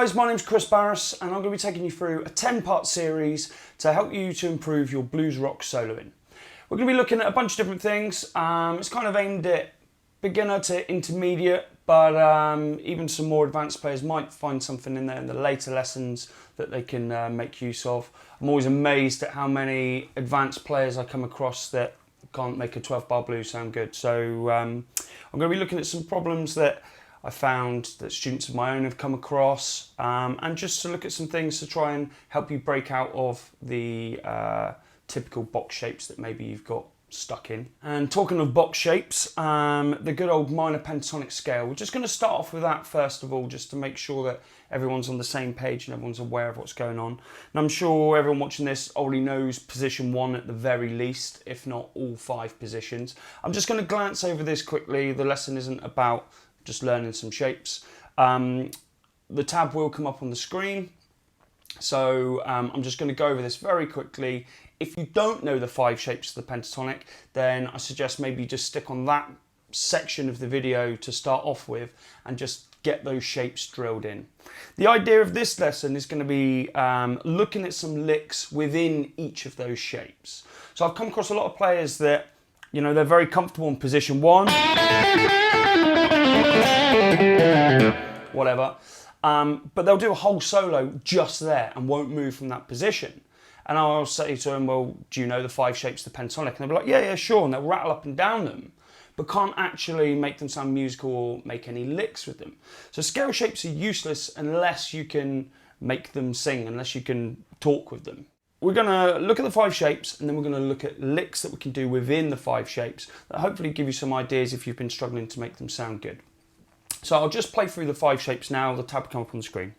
guys, my name's Kris Barras and I'm going to be taking you through a 10-part series to help you to improve your blues rock soloing. We're going to be looking at a bunch of different things. It's kind of aimed at beginner to intermediate, but even some more advanced players might find something in there in the later lessons that they can make use of. I'm always amazed at how many advanced players I come across that can't make a 12-bar blues sound good. So I'm going to be looking at some problems that I found that students of my own have come across, and just to look at some things to try and help you break out of the typical box shapes that maybe you've got stuck in. And talking of box shapes, the good old minor pentatonic scale, we're just going to start off with that first of all, just to make sure that everyone's on the same page and everyone's aware of what's going on. And I'm sure everyone watching this already knows position 1 at the very least, if not all 5 positions. I'm just going to glance over this quickly. The lesson isn't about just learning some shapes. The tab will come up on the screen, so I'm just going to go over this very quickly. If you don't know the 5 shapes of the pentatonic, then I suggest maybe just stick on that section of the video to start off with and just get those shapes drilled in. The idea of this lesson is going to be looking at some licks within each of those shapes. So I've come across a lot of players that, you know, they're very comfortable in position 1, whatever, but they'll do a whole solo just there and won't move from that position. And I'll say to them, well, do you know the 5 shapes of the pentatonic? And they'll be like, yeah, sure. And they'll rattle up and down them, but can't actually make them sound musical or make any licks with them. So scale shapes are useless unless you can make them sing, unless you can talk with them. We're going to look at the 5 shapes, and then we're going to look at licks that we can do within the 5 shapes that hopefully give you some ideas if you've been struggling to make them sound good. So I'll just play through the 5 shapes now. The tab will come up on the screen.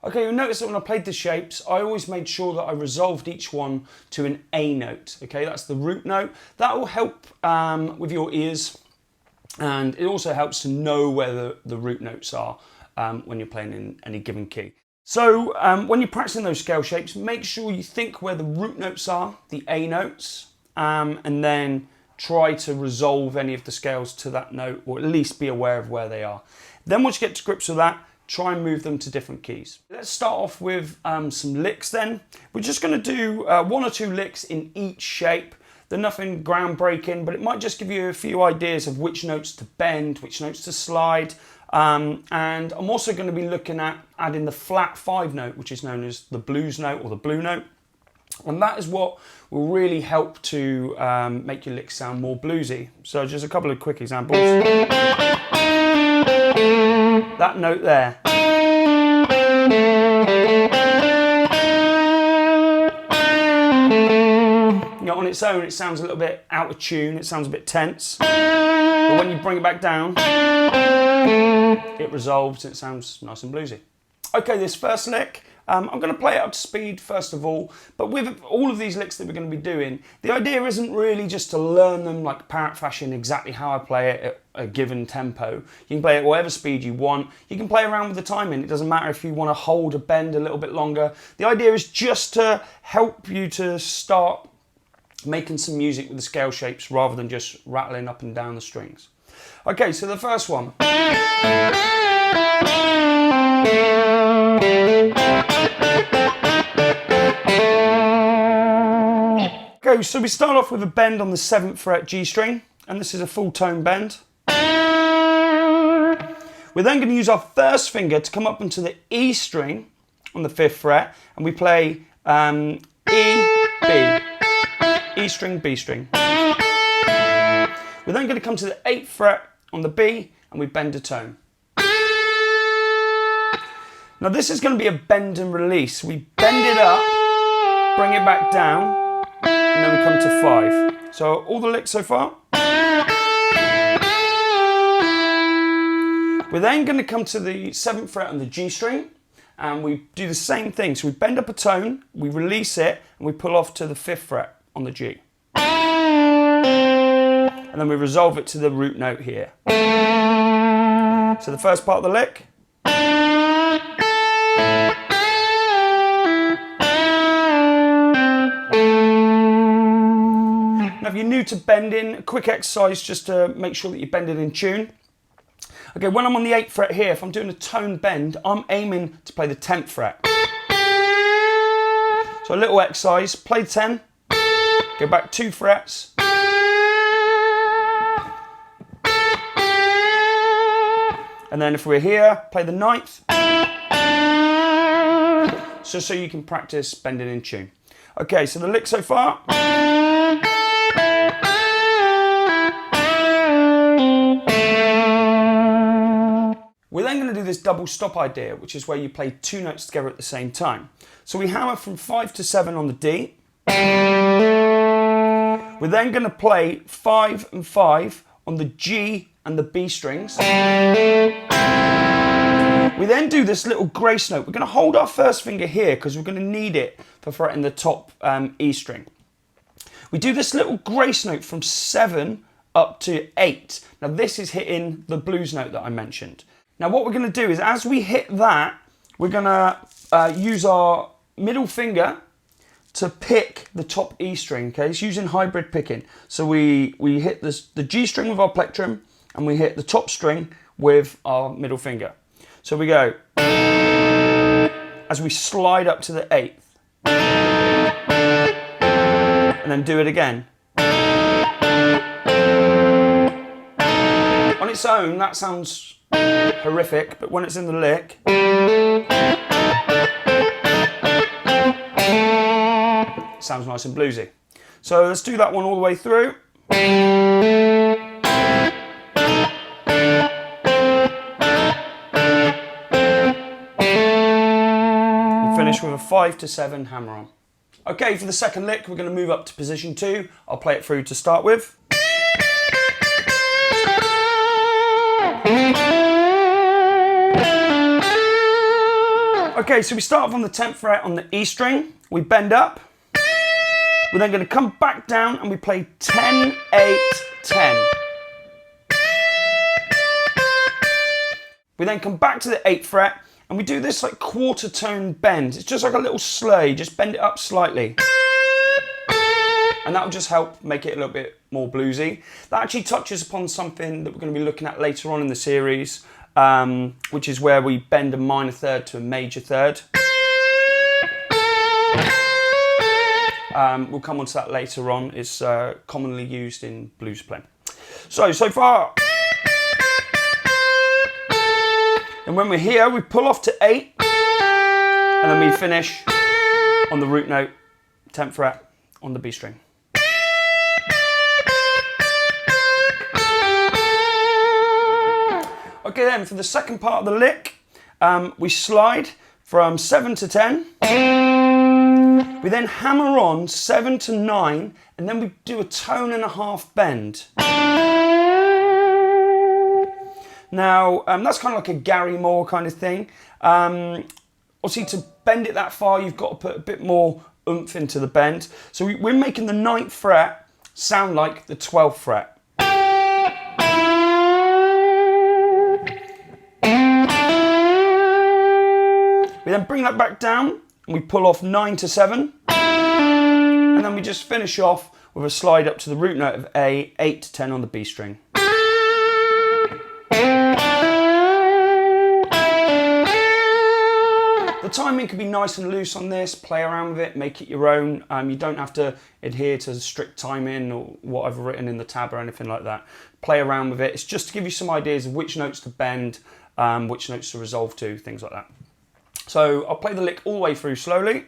Okay, you'll notice that when I played the shapes, I always made sure that I resolved each one to an A note. Okay, that's the root note. That will help with your ears, and it also helps to know where the root notes are when you're playing in any given key. So when you're practicing those scale shapes, make sure you think where the root notes are, the A notes, and then try to resolve any of the scales to that note, or at least be aware of where they are. Then once you get to grips with that, try and move them to different keys. Let's start off with some licks then. We're just going to do 1 or 2 licks in each shape. They're nothing groundbreaking, but it might just give you a few ideas of which notes to bend, which notes to slide. And I'm also going to be looking at adding the flat 5 note, which is known as the blues note or the blue note. And that is what will really help to make your licks sound more bluesy. So just a couple of quick examples. That note there. You know, on its own, it sounds a little bit out of tune. It sounds a bit tense. But when you bring it back down, it resolves and it sounds nice and bluesy. Okay, this first lick, I'm going to play it up to speed first of all, but with all of these licks that we're going to be doing, the idea isn't really just to learn them like parrot fashion, exactly how I play it at a given tempo. You can play it at whatever speed you want. You can play around with the timing. It doesn't matter if you want to hold a bend a little bit longer. The idea is just to help you to start making some music with the scale shapes rather than just rattling up and down the strings. Okay, so the first one. Okay, so we start off with a bend on the 7th fret G string, and this is a full tone bend. We're then going to use our first finger to come up into the E string on the 5th fret, and we play E, B, E string, B string. We're then going to come to the 8th fret on the B, and we bend a tone. Now this is going to be a bend and release. We bend it up, bring it back down, and then we come to 5. So all the licks so far. We're then going to come to the 7th fret on the G string, and we do the same thing. So we bend up a tone, we release it, and we pull off to the 5th fret on the G. And then we resolve it to the root note here. So the first part of the lick. Now if you're new to bending, a quick exercise just to make sure that you're bending in tune. Okay, when I'm on the 8th fret here, if I'm doing a tone bend, I'm aiming to play the 10th fret. So a little exercise, play 10, go back 2 frets, and then if we're here, play the 9th, so you can practice bending in tune. Okay, so the lick so far. We're then going to do this double stop idea, which is where you play 2 notes together at the same time. So we hammer from 5 to 7 on the D. We're then going to play 5 and 5 on the G and the B strings. We then do this little grace note. We're going to hold our first finger here because we're going to need it for fretting the top E string. We do this little grace note from 7 up to 8. Now this is hitting the blues note that I mentioned. Now what we're going to do is as we hit that, we're going to use our middle finger to pick the top E string. Okay, it's using hybrid picking. So we hit the G string with our plectrum and we hit the top string with our middle finger. So we go as we slide up to the 8th and then do it again. On its own that sounds horrific, but when it's in the lick, it sounds nice and bluesy. So let's do that one all the way through. And finish with a 5 to 7 hammer on. Okay, for the second lick, we're going to move up to position 2. I'll play it through to start with. Okay, so we start off on the 10th fret on the E string, we bend up, we're then going to come back down and we play 10, 8, 10. We then come back to the 8th fret and we do this like quarter tone bend. It's just like a little sleigh, just bend it up slightly. And that'll just help make it a little bit more bluesy. That actually touches upon something that we're going to be looking at later on in the series, which is where we bend a minor third to a major third. We'll come on to that later on. It's commonly used in blues playing. So far. And when we're here, we pull off to 8, and then we finish on the root note, 10th fret on the B string. Okay then, for the second part of the lick, we slide from 7 to 10. We then hammer on 7 to 9, and then we do a tone and a half bend. Now, that's kind of like a Gary Moore kind of thing. Obviously, to bend it that far, you've got to put a bit more oomph into the bend. So we're making the 9th fret sound like the 12th fret. We then bring that back down and we pull off 9 to 7. And then we just finish off with a slide up to the root note of A, 8 to 10 on the B string. The timing can be nice and loose on this, play around with it, make it your own. You don't have to adhere to strict timing or what I've written in the tab or anything like that. Play around with it. It's just to give you some ideas of which notes to bend, which notes to resolve to, things like that. So I'll play the lick all the way through slowly.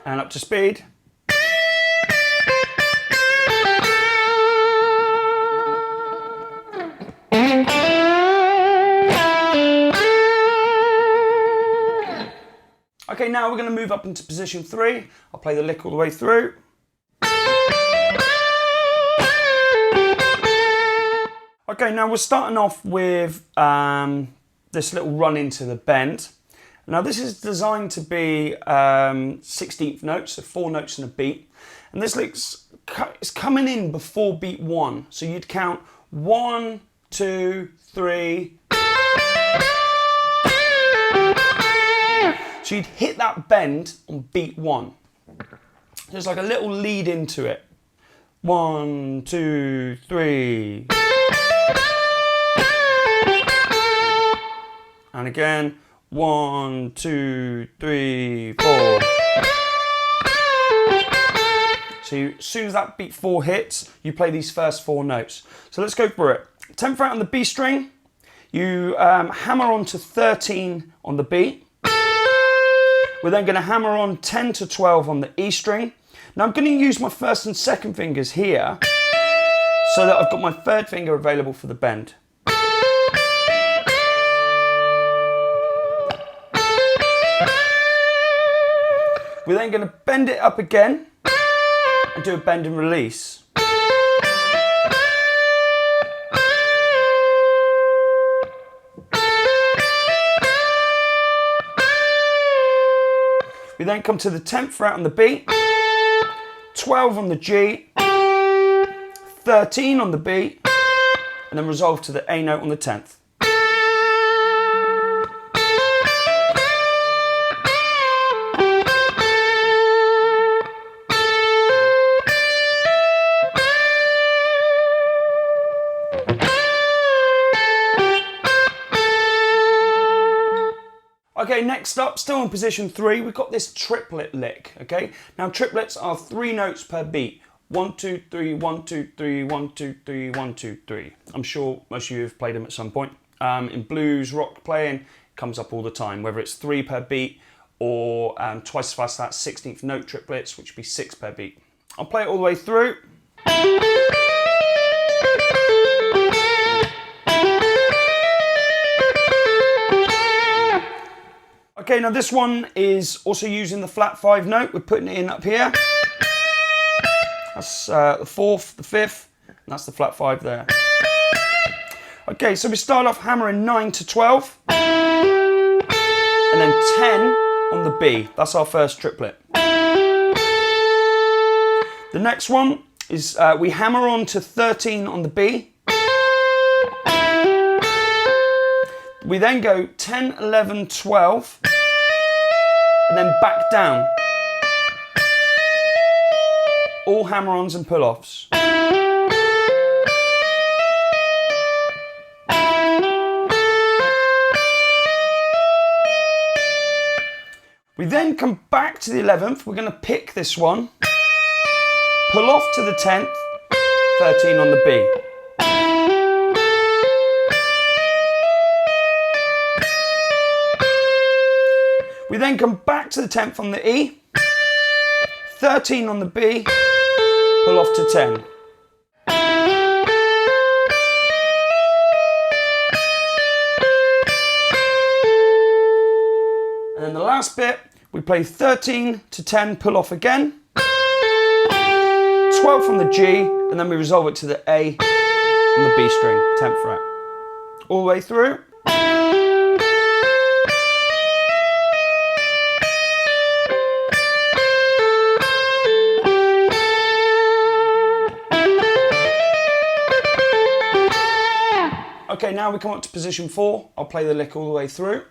And up to speed. Okay, now we're going to move up into position 3. I'll play the lick all the way through. Okay, now we're starting off with this little run into the bend. Now this is designed to be 16th notes, so 4 notes in a beat. And this lick's it's coming in before beat 1. So you'd count 1, 2, 3. So you'd hit that bend on beat 1. There's like a little lead into it. 1, 2, 3. And again, 1, 2, 3, 4. So as soon as that beat 4 hits, you play these first 4 notes. So let's go through it. 10th fret on the B string, you hammer on to 13 on the B. We're then going to hammer on 10 to 12 on the E string. Now I'm going to use my first and second fingers here so that I've got my third finger available for the bend. We're then going to bend it up again and do a bend and release. We then come to the 10th fret on the B, 12 on the G, 13 on the B, and then resolve to the A note on the 10th. Okay, next up, still in position 3, we've got this triplet lick, okay? Now triplets are 3 notes per beat. 1, 2, 3, 1, 2, 3, 1, 2, 3, 1, 2, 3. I'm sure most of you have played them at some point. In blues, rock playing, it comes up all the time, whether it's 3 per beat or twice as fast as that 16th note triplets, which would be 6 per beat. I'll play it all the way through. Okay, now this one is also using the flat 5 note. We're putting it in up here. That's the 4th, the 5th, and that's the flat 5 there. Okay, so we start off hammering 9 to 12, and then 10 on the B. That's our first triplet. The next one is we hammer on to 13 on the B. We then go 10, 11, 12, and then back down. All hammer-ons and pull-offs. We then come back to the 11th. We're going to pick this one, pull off to the 10th, 13 on the B. We then come back to the 10th on the E, 13 on the B, pull off to 10. And then the last bit, we play 13 to 10, pull off again, 12 on the G, and then we resolve it to the A on the B string, 10th fret. All the way through. Okay, now we come up to position 4. I'll play the lick all the way through.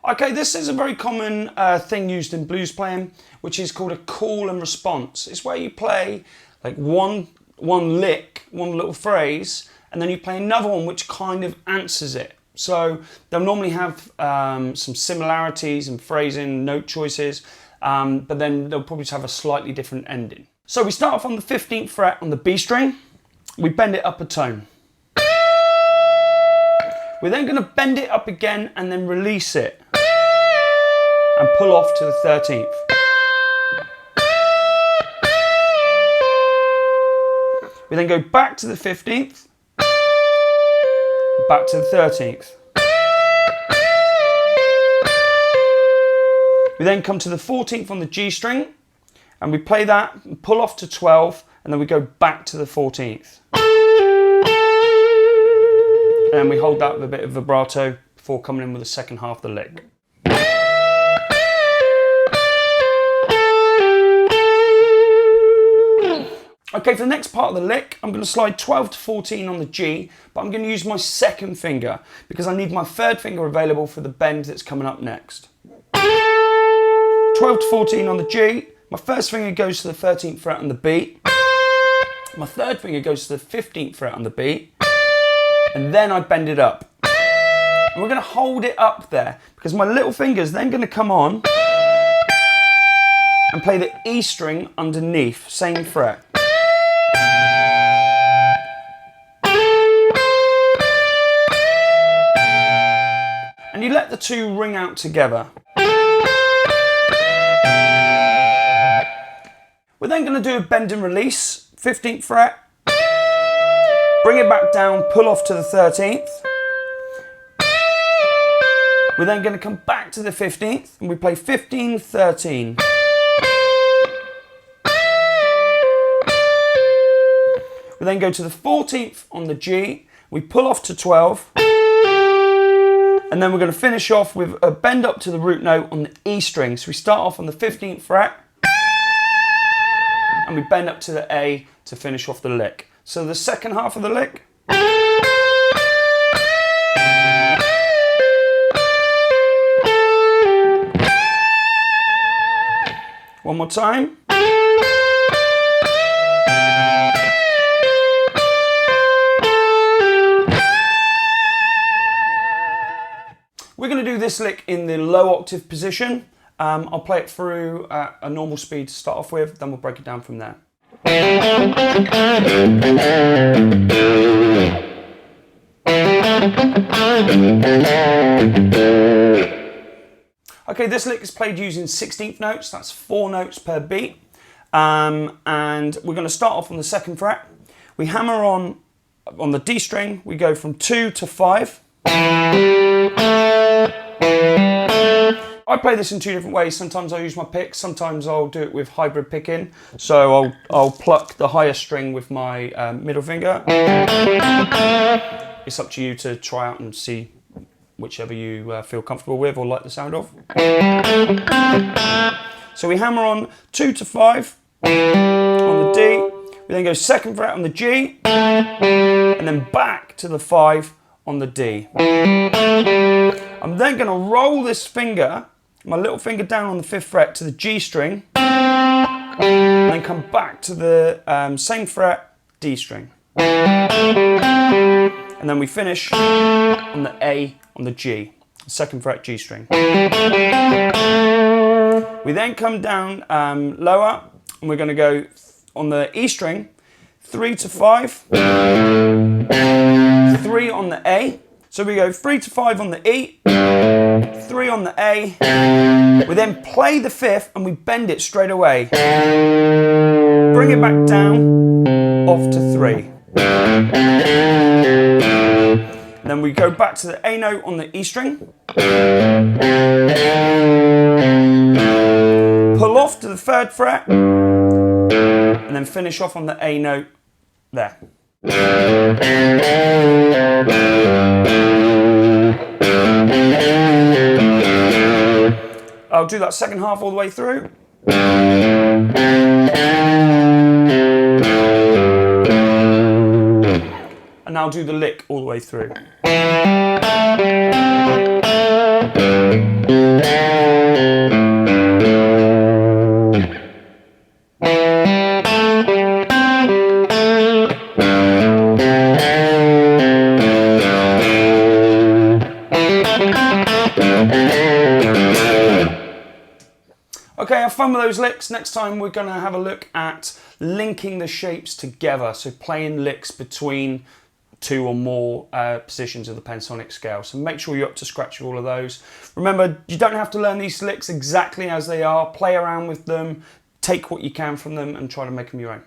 Okay, this is a very common thing used in blues playing, which is called a call and response. It's where you play like one lick, one little phrase, and then you play another one which kind of answers it. So they'll normally have some similarities in phrasing, note choices, but then they'll probably just have a slightly different ending. So we start off on the 15th fret on the B string. We bend it up a tone. We're then going to bend it up again and then release it and pull off to the 13th. We then go back to the 15th, back to the 13th. We then come to the 14th on the G string, and we play that, and pull off to 12, and then we go back to the 14th. And we hold that with a bit of vibrato before coming in with the second half of the lick. Okay, for the next part of the lick, I'm going to slide 12 to 14 on the G, but I'm going to use my second finger because I need my third finger available for the bend that's coming up next. 12 to 14 on the G, my first finger goes to the 13th fret on the B, my third finger goes to the 15th fret on the B, and then I bend it up. And we're going to hold it up there because my little finger's then going to come on and play the E string underneath, same fret. And you let the two ring out together. We're then going to do a bend and release, 15th fret, bring it back down, pull off to the 13th. We're then going to come back to the 15th and we play 15, 13. We then go to the 14th on the G, we pull off to 12, and then we're going to finish off with a bend up to the root note on the E string. So we start off on the 15th fret, and we bend up to the A to finish off the lick. So the second half of the lick. One more time. We're going to do this lick in the low octave position. I'll play it through at a normal speed to start off with, then we'll break it down from there. Okay, this lick is played using 16th notes, that's 4 notes per beat. And we're going to start off on the 2nd fret. We hammer on the D string, we go from 2 to 5. I play this in 2 different ways. Sometimes I'll use my pick, sometimes I'll do it with hybrid picking. So I'll pluck the higher string with my middle finger. It's up to you to try out and see whichever you feel comfortable with or like the sound of. So we hammer on 2 to 5 on the D. We then go 2nd fret on the G, and then back to the 5 on the D. I'm then going to roll this finger, my little finger down on the 5th fret to the G string, and then come back to the same fret, D string. And then we finish on the A on the G, 2nd fret G string. We then come down lower, and we're going to go on the E string, 3 to 5, 3 on the A. So we go 3 to 5 on the E, 3 on the A. We then play the 5th and we bend it straight away. Bring it back down, off to 3. And then we go back to the A note on the E string. Pull off to the 3rd fret. And then finish off on the A note there. I'll do that second half all the way through. And now I'll do the lick all the way through. Okay, have fun with those licks. Next time we're going to have a look at linking the shapes together, so playing licks between 2 or more positions of the pentatonic scale. So make sure you're up to scratch with all of those. Remember, you don't have to learn these licks exactly as they are. Play around with them, take what you can from them and try to make them your own.